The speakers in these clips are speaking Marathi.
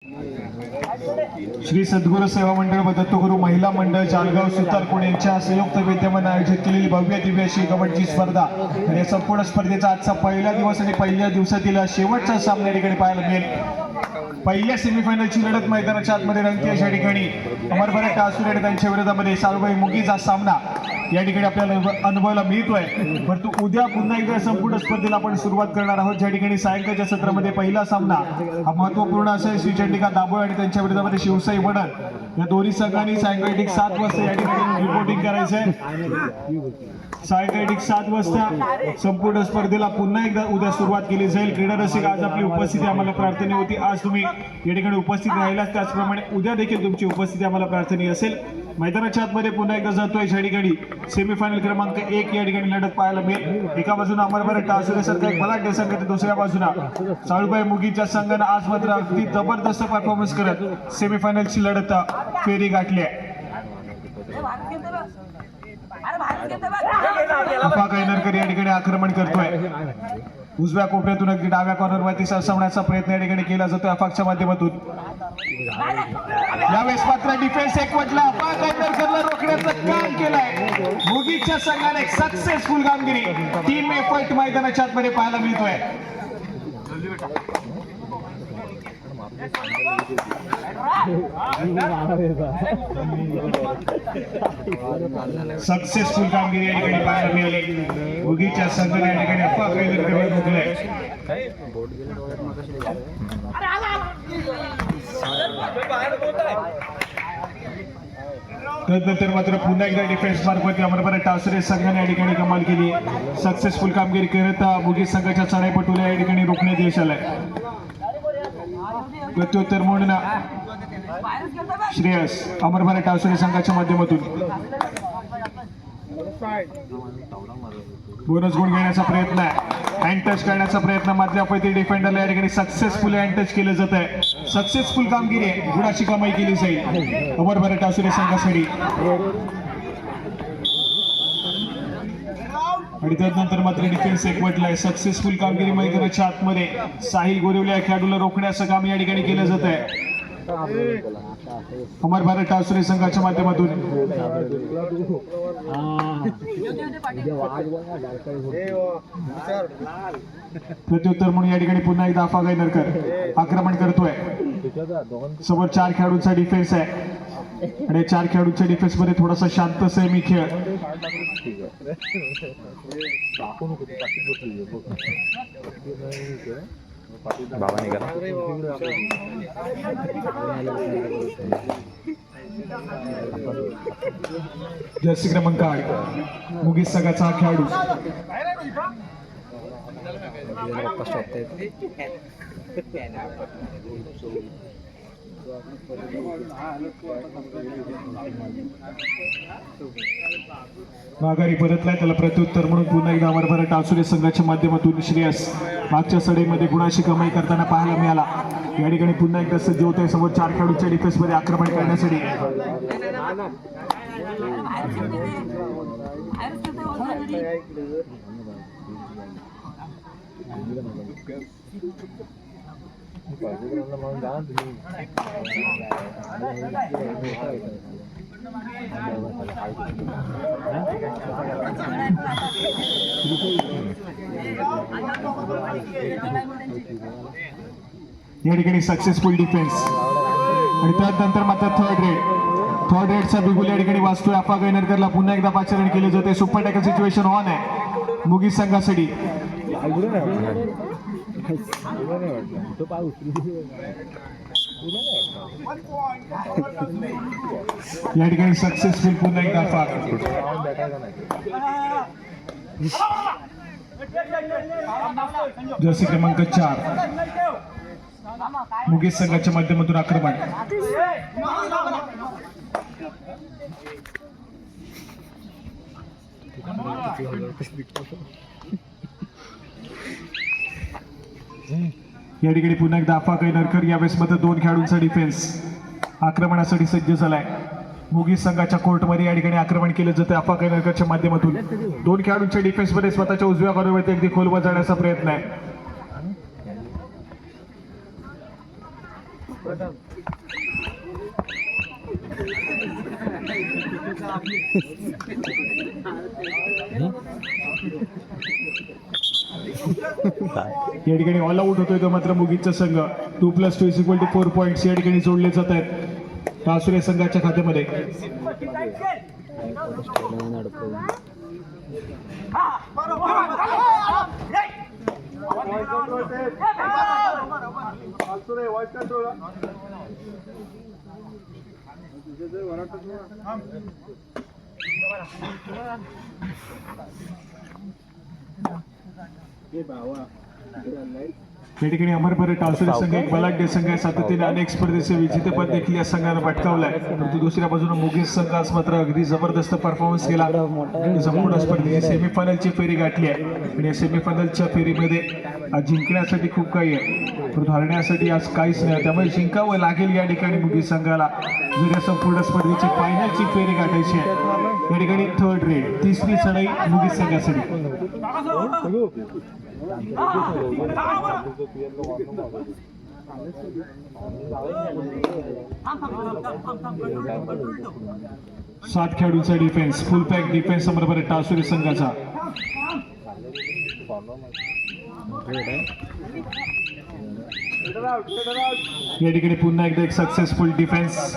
श्री सद्गुरू सेवा मंडळ व दत्तगुरू महिला मंडळ जालगाव सुतारकोण यांच्या संयुक्त विद्यमाने आयोजित केलेली भव्य दिव्य अशी कबड्डी स्पर्धा आणि संपूर्ण स्पर्धेचा आजचा पहिला दिवस आणि पहिल्या दिवसातील शेवटचा सामना या ठिकाणी पाहायला मिळेल। पहिल्या सेमीफायनलची लढत मैदानाच्या आतमध्ये रंगते अशा ठिकाणी अमरभरत टासुरे आणि त्यांच्या विरोधामध्ये साळुबाई मुगीचा सामना या ठिकाणी आपल्याला अनुभवायला मिळतोय। परंतु उद्या पुन्हा एकदा संपूर्ण स्पर्धेला आपण सुरुवात करणार आहोत, ज्या ठिकाणी सायंकाळच्या सत्रामध्ये पहिला सामना हा महत्वपूर्ण असेल। श्रीचंडिका दाभोळ आणि त्यांच्या विरोधामध्ये शिवसाई वडद या दोन्ही संघांनी सायंकाळी 7 वाजता या ठिकाणी रिपोर्टिंग करायचंय। सायंकाळी 7 वाजता संपूर्ण स्पर्धेला पुन्हा एकदा उद्या सुरुवात केली जाईल। क्रीडा रसिक आज आपली उपस्थिती आम्हाला प्रार्थनीय होती, आज तुम्ही या ठिकाणी उपस्थित राहिलात, त्याचप्रमाणे उद्या देखील तुमची उपस्थिती आम्हाला प्रार्थनीय असेल। मैदानाच्या आतमध्ये पुन्हा एकदा जातोय या ठिकाणी सेमीफायनल क्रमांक 1 या ठिकाणी लढत पाहायला मिळेल। एका बाजूला अमरभरत टासुरे सारखा एक बलाढ्य संघ, तर दुसऱ्या बाजूला साळुबाई मुगीच्या संघानं आज मात्र अगदी जबरदस्त परफॉर्मन्स करत सेमीफायनलची लढत फेरी गाठली आहे। अफा कैनरकर या ठिकाणी आक्रमण करतोय, उजव्या कोपऱ्यातून अगदी डाव्या कॉर्नरवरती सरसावण्याचा प्रयत्न या ठिकाणी केला जातोय अफाकच्या माध्यमातून। यावेळेस मात्र डिफेन्स एकवटला, अफा कैनरकरला रोखण्याचं काम केलंय मुगीच्या संघाने। सक्सेसफुल कामगिरी टीम एफर्ट मैदानाच्या आतमध्ये पाहायला मिळतोय। सक्सेसफुल कामगिरी या ठिकाणी पाहायला मिळाली मुगीच्या संघाने या ठिकाणी अफा कैनरकरला रोखलंय। त्यानंतर मात्र पुन्हा एकदा डिफेन्स मार्फत अमरभरत टासुरे संघाने या ठिकाणी कमाल केली। सक्सेसफुल कामगिरी करत मुगी संघाच्या चढाईपटूला या ठिकाणी रोखण्यात यश आलंय। प्रत्युत्तर म्हणून श्रेयस अमरभरत टासुरे संघाच्या माध्यमातून बोनस गुण घेण्याचा प्रयत्न आहे, हँड टच करण्याचा प्रयत्न मधल्या पैती डिफेंडरला या ठिकाणी सक्सेसफुल हँड टच केलं जात आहे। सक्सेसफुल कामगिरी आहे, गुणाची कमाई केली जाईल अमरभरत टासुरे संघासाठी। आणि त्यानंतर मात्र डिफेन्स एकवटलाय। सक्सेसफुल कामगिरी मैदानाच्या आतमध्ये साहिल गोरेवले या खेळाडूला रोखण्याचं काम या ठिकाणी केलं जात आहे अमरभरत टासुरे संघाच्या माध्यमातून। प्रत्युत्तर म्हणून या ठिकाणी पुन्हा एकदा अफा कैनरकर आक्रमण करतोय। समोर 4 खेळाडूंचा डिफेन्स आहे आणि 4 खेळाडूंच्या डिफेन्स मध्ये थोडासा शांत संयमी खेळ। जर्सी क्रमांक 8 मुगी संघाचा हा खेळाडू माघारी परतलाय, त्याला प्रत्युत्तर म्हणून पुन्हा एकदा अमरभरत टासुरे संघाच्या माध्यमातून श्रेयस मागच्या सडेमध्ये गुणाची कमाई करताना पाहायला मिळाला। या ठिकाणी पुन्हा एकदा सज्ज होत आहे समोर 4 खेळाडूंच्या डिफेन्स मध्ये आक्रमण करण्यासाठी। या ठिकाणी सक्सेसफुल डिफेन्स आणि त्यानंतर मात्र थर्ड रेडचा बिगुल या ठिकाणी वाचतोय अफा कैनरकरला पुन्हा एकदा पाचारण केले जाते। सुपर टॅकल सिच्युएशन ऑन आहे मुगी संघासाठी। या ठिकाणी सक्सेसफुल पुन्हा एकदा अफा जर्सी क्रमांक 4 मुगी संघाच्या माध्यमातून आक्रमण। या ठिकाणी पुन्हा एकदा अफा कैनरकर यावेळेस मात्र 2 खेळाडूंचा डिफेन्स आक्रमणासाठी सज्ज झालाय। मुगी संघाच्या कोर्टमध्ये या ठिकाणी आक्रमण केलं जातं अफा कैनरकरच्या माध्यमातून। 2 खेळाडूंच्या डिफेन्समध्ये स्वतःच्या उजव्या कॉर्नरवरती अगदी खोलवर जाण्याचा प्रयत्न आहे। या ठिकाणी ऑल आउट होतोय तो मात्र मुगीचा संघ. 2+2 = 4 पॉईंट्स या ठिकाणी जोडले जात आहेत टासुरे संघाच्या खात्यामध्ये. या ठिकाणी अमरपरे टासुरे संघ एक बलाढ्य संघ आहे. सातत्याने अनेक स्पर्धेचे विजेतेपद देखील या संघाने पटकावलंय. परंतु दुसऱ्या बाजूने मुगीस संघ आज मात्र अगदी जबरदस्त परफॉर्मन्स केला. संपूर्ण स्पर्धेची सेमीफायनलची फेरी गाठली आहे आणि या सेमीफायनलच्या फेरीमध्ये आज जिंकण्यासाठी खूप काही आहे, परंतु हरण्यासाठी आज काहीच नाही. त्यामुळे जिंकावं लागेल या ठिकाणी मुगीस संघाला जर या संपूर्ण स्पर्धेची फायनलची फेरी गाठायची आहे. या ठिकाणी थर्ड रेड, तिसरी चढाई मुगीस संघासाठी. सात खेळाडूंचा डिफेन्स, फुल पॅक डिफेन्स अमरपरे टासुरे संघाचा. या ठिकाणी पुन्हा एकदा एक सक्सेसफुल डिफेन्स,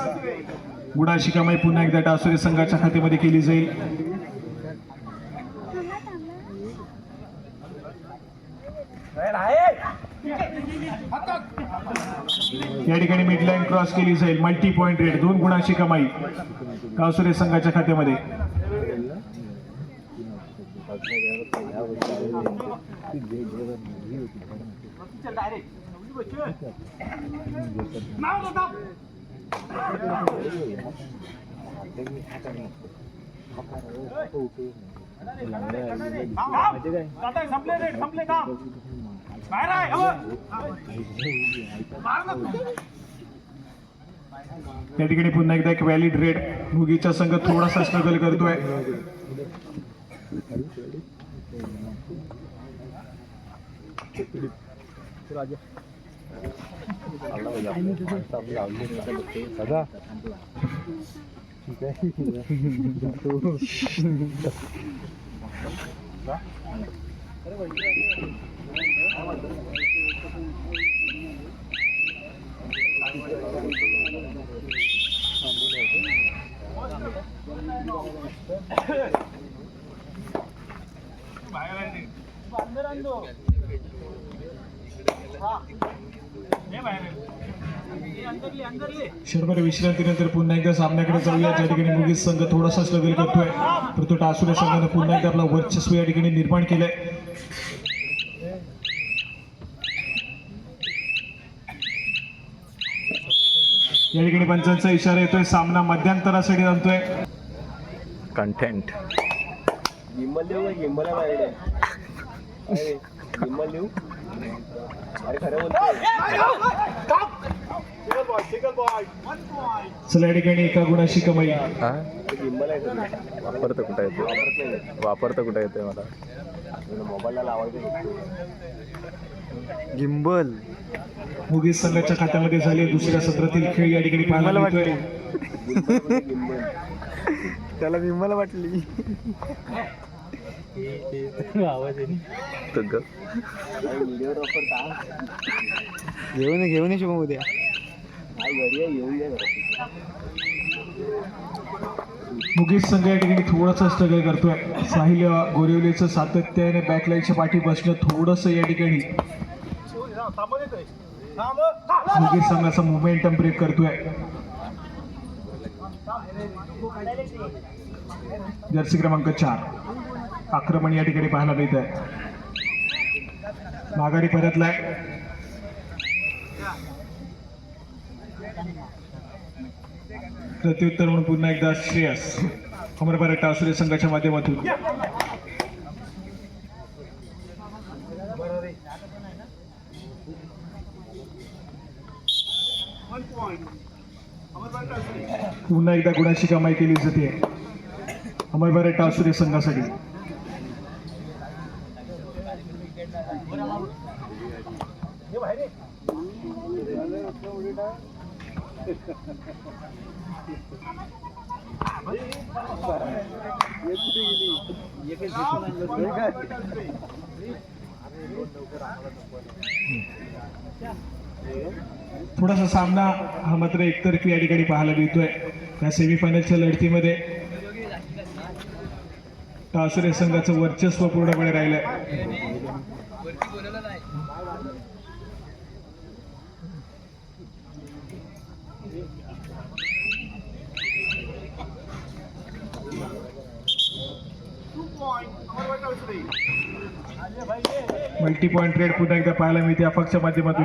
गुणाची कमाई पुन्हा एकदा टासुरे संघाच्या खात्यामध्ये केली जाईल. या ठिकाणी मिडलाईन क्रॉस केली जाईल. मल्टी पॉइंट रेड, 2 गुणाची कमाई टासुरे संघाच्या खात्यामध्ये. त्या ठिकाणी पुन्हा एकदा एक व्हॅलिड रेड. मुगीचा संघ थोडासा स्ट्रगल करतोय. क्षणभर विश्रांतीनंतर पुन्हा एकदा सामन्याकडे जाऊया. त्या ठिकाणी मुगीस संघ थोडासा स्ट्रगल करतोय, परंतु टासुरे संघाने पुन्हा एकदा आपला वर्चस्व या ठिकाणी निर्माण केलंय. या ठिकाणी पंचांचा इशारा येतोय, सामना मध्यंतरासाठी आणतोय. कंटेंट चला या ठिकाणी एका गुणाची कमाई. वापरतं कुठं येते, वापरतं कुठं येते मला मोबाईलला लावायचं. गिम्बल मुगीस संघाच्या खात्यामध्ये झाले दुसऱ्या सत्रातील खेळ या ठिकाणी पाहायला मिळतोय. त्याला गिम्बल वाटली. घेऊन शुभम उद्या मुगीस संघ या ठिकाणी थोडासा स्ट्रगल करतोय. साहिल गोरिवलेचं सातत्याने बॅकलाईनच्या पाठी बसणं थोडंसं या ठिकाणी मुगीस संघाचा मोमेंटम ब्रेक करतोय. जर्सी क्रमांक 4 आक्रमण या ठिकाणी पाहायला मिळत आहे. माघारी परतलाय. प्रत्युत्तर म्हणून पुन्हा एकदा श्रेयस अमरपरे टासुरे संघाच्या माध्यमातून. पुन्हा एकदा गुणाची कमाई केली जाते अमरपरे टासुरे संघासाठी. थोडासा सामना हा मात्र एकतर्फी या ठिकाणी पाहायला मिळतोय या सेमीफायनलच्या लढतीमध्ये. टासरे संघाचं वर्चस्व पूर्णपणे राहिलंय. मल्टी पॉइंट ट्रेड पुन्हा एकदा पाहायला मिळते अफाकच्या माध्यमातून.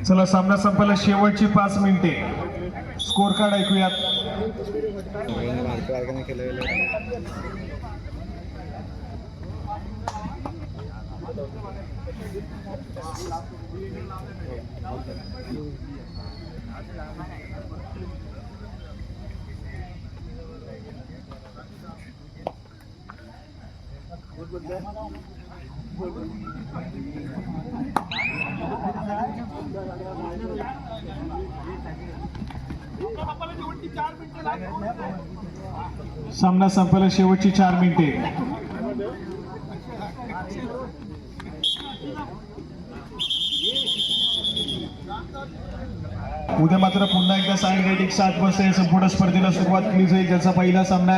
चला सामना संपला. शेवटची 5 मिनिटे. स्कोर कार्ड ऐकूयात. सामना संपला. शेवटची 4 मिनिटे. उद्या मात्र पुन्हा एकदा सायंकाळी 7 वाजता या संपूर्ण स्पर्धेला सुरुवात केली जाईल. ज्याचा पहिला सामना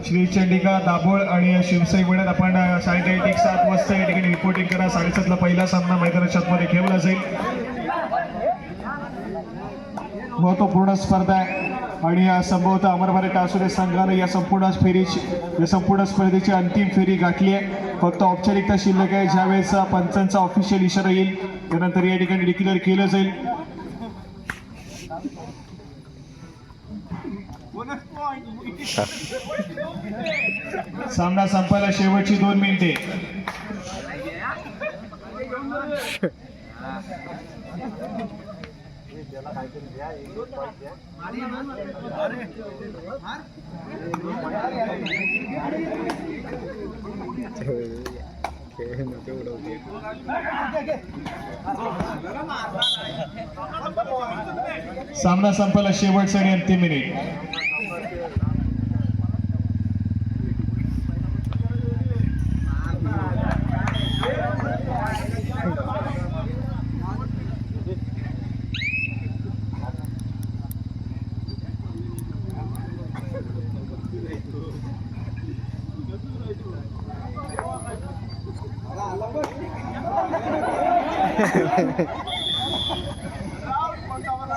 श्री चंडिका दाभोळ आणि शिवसाई मिळत. आपण सायंकाळी 7 वाजता या ठिकाणी रिपोर्टिंग करा. 7:30 ला पहिला सामना मैदानाच्या मध्ये खेळला जाईल. महत्वपूर्ण स्पर्धा आहे आणि संभवतः अमरभारत टासुरे संघानं या संपूर्ण स्पर्धेची अंतिम फेरी गाठली आहे. फक्त औपचारिकता शिल्लक आहे. ज्यावेळेस पंचांचा ऑफिशियल इशारा येईल त्यानंतर या ठिकाणी डिक्लेअर केलं जाईल. सामना संपायला शेवटची 2 मिनिटे. सामना संपायला शेवटचा आणि अंतिम मिनिट.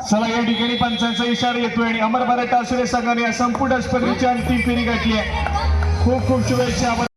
चला या ठिकाणी पंचांचा इशारा येतोय आणि अमरभारत टासुरे संघाने या संपूर्ण स्पर्धेची अंतिम फेरी गाठली आहे. खूप खूप शुभेच्छा.